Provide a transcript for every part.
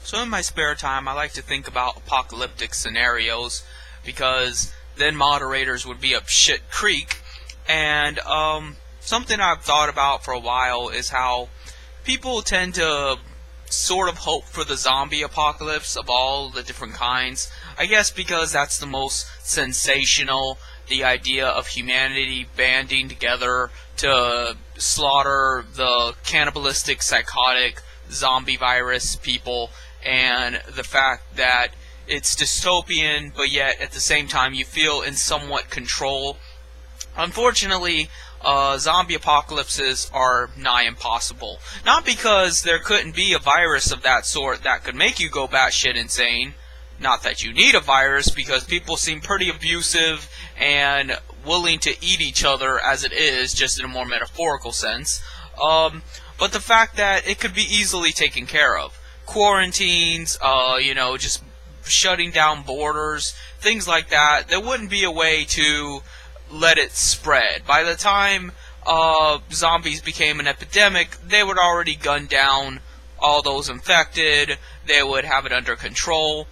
So in my spare time, I like to think about apocalyptic scenarios because then moderators would be up shit creek. And something I've thought about for a while is how people tend to sort of hope for the zombie apocalypse of all the different kinds. I guess because that's the most sensational, the idea of humanity banding together to slaughter the cannibalistic, psychotic, zombie virus people, and the fact that it's dystopian, but yet at the same time you feel in somewhat control. Unfortunately, zombie apocalypses are nigh impossible. Not because there couldn't be a virus of that sort that could make you go batshit insane. Not that you need a virus, because people seem pretty abusive and willing to eat each other as it is, just in a more metaphorical sense. But the fact that it could be easily taken care of. Quarantines, just shutting down borders, things like that. There wouldn't be a way to let it spread. By the time zombies became an epidemic, they would already gun down all those infected. They would have it under control.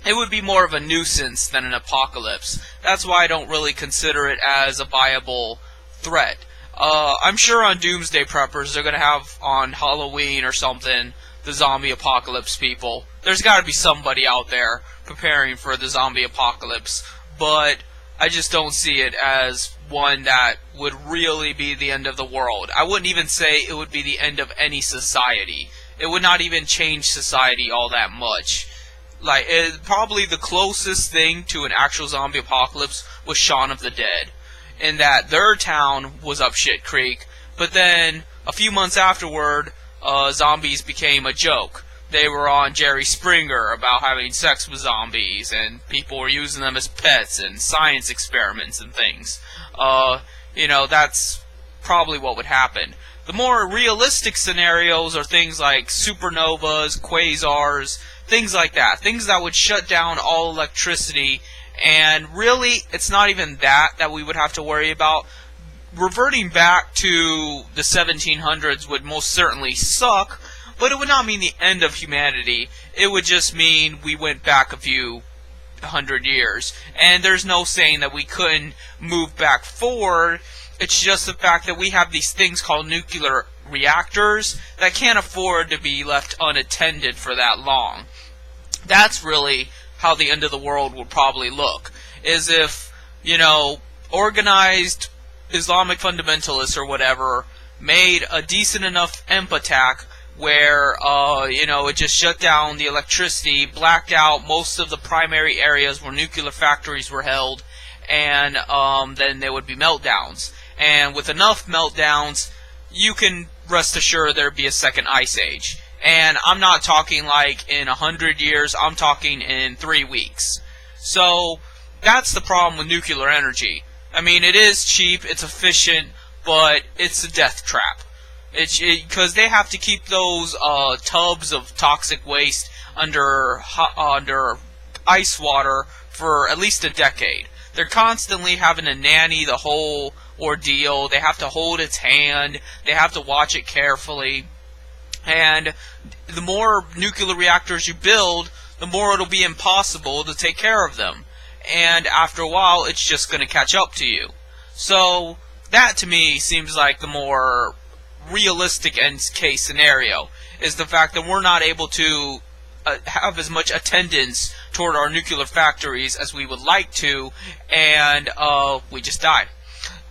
It would be more of a nuisance than an apocalypse. That's why I don't really consider it as a viable threat. I'm sure on Doomsday Preppers they're going to have on Halloween or something the zombie apocalypse people. There's got to be somebody out there preparing for the zombie apocalypse, but I just don't see it as one that would really be the end of the world. I wouldn't even say it would be the end of any society. It would not even change society all that much. Probably the closest thing to an actual zombie apocalypse was Shaun of the Dead, in that their town was up shit creek, but then a few months afterward, zombies became a joke. They were on Jerry Springer about having sex with zombies, and people were using them as pets and science experiments and things. That's probably what would happen. The more realistic scenarios are things like supernovas, quasars, things like that. Things that would shut down all electricity, and really, it's not even that we would have to worry about. Reverting back to the 1700s would most certainly suck, but it would not mean the end of humanity. It would just mean we went back a few hundred years. And there's no saying that we couldn't move back forward. It's just the fact that we have these things called nuclear reactors that can't afford to be left unattended for that long. That's really how the end of the world would probably look. Is if, organized Islamic fundamentalists or whatever made a decent enough EMP attack where, it just shut down the electricity, blacked out most of the primary areas where nuclear factories were held, and then there would be meltdowns. And with enough meltdowns, you can rest assured there'd be a second ice age. And I'm not talking like in 100 years, I'm talking in 3 weeks. So, that's the problem with nuclear energy. I mean, it is cheap, it's efficient, but it's a death trap. Because they have to keep those tubs of toxic waste under ice water for at least a decade. They're constantly having to nanny the whole ordeal. They have to hold its hand. They have to watch it carefully. And the more nuclear reactors you build, the more it'll be impossible to take care of them. And after a while, it's just going to catch up to you. So, that to me seems like the more realistic end case scenario, is the fact that we're not able to have as much attendance toward our nuclear factories as we would like to, and we just die.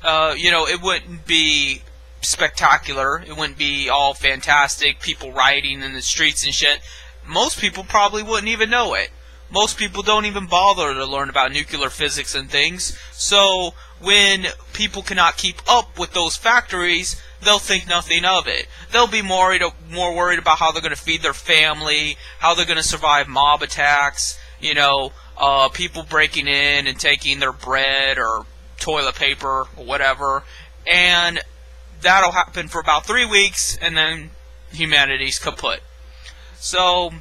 It wouldn't be spectacular, it wouldn't be all fantastic, people rioting in the streets and shit. Most people probably wouldn't even know it. Most people don't even bother to learn about nuclear physics and things, so when people cannot keep up with those factories, they'll think nothing of it. They'll be more worried about how they're going to feed their family, how they're going to survive mob attacks, people breaking in and taking their bread or toilet paper or whatever, and that'll happen for about 3 weeks, and then humanity's kaput. So,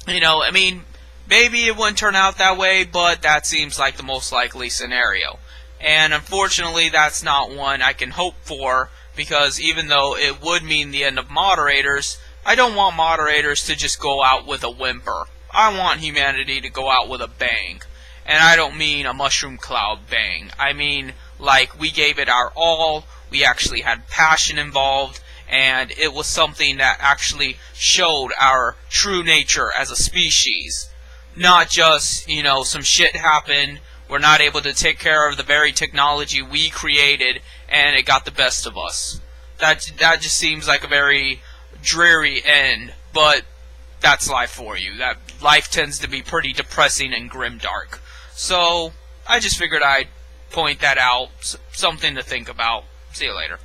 maybe it wouldn't turn out that way, but that seems like the most likely scenario. And unfortunately, that's not one I can hope for, because even though it would mean the end of moderators, I don't want moderators to just go out with a whimper. I want humanity to go out with a bang. And I don't mean a mushroom cloud bang. I mean, like, we gave it our all, we actually had passion involved, and it was something that actually showed our true nature as a species. Not just, some shit happened, we're not able to take care of the very technology we created, and it got the best of us. That just seems like a very dreary end, but that's life for you. That life tends to be pretty depressing and grimdark. So, I just figured I'd point that out, something to think about. See you later.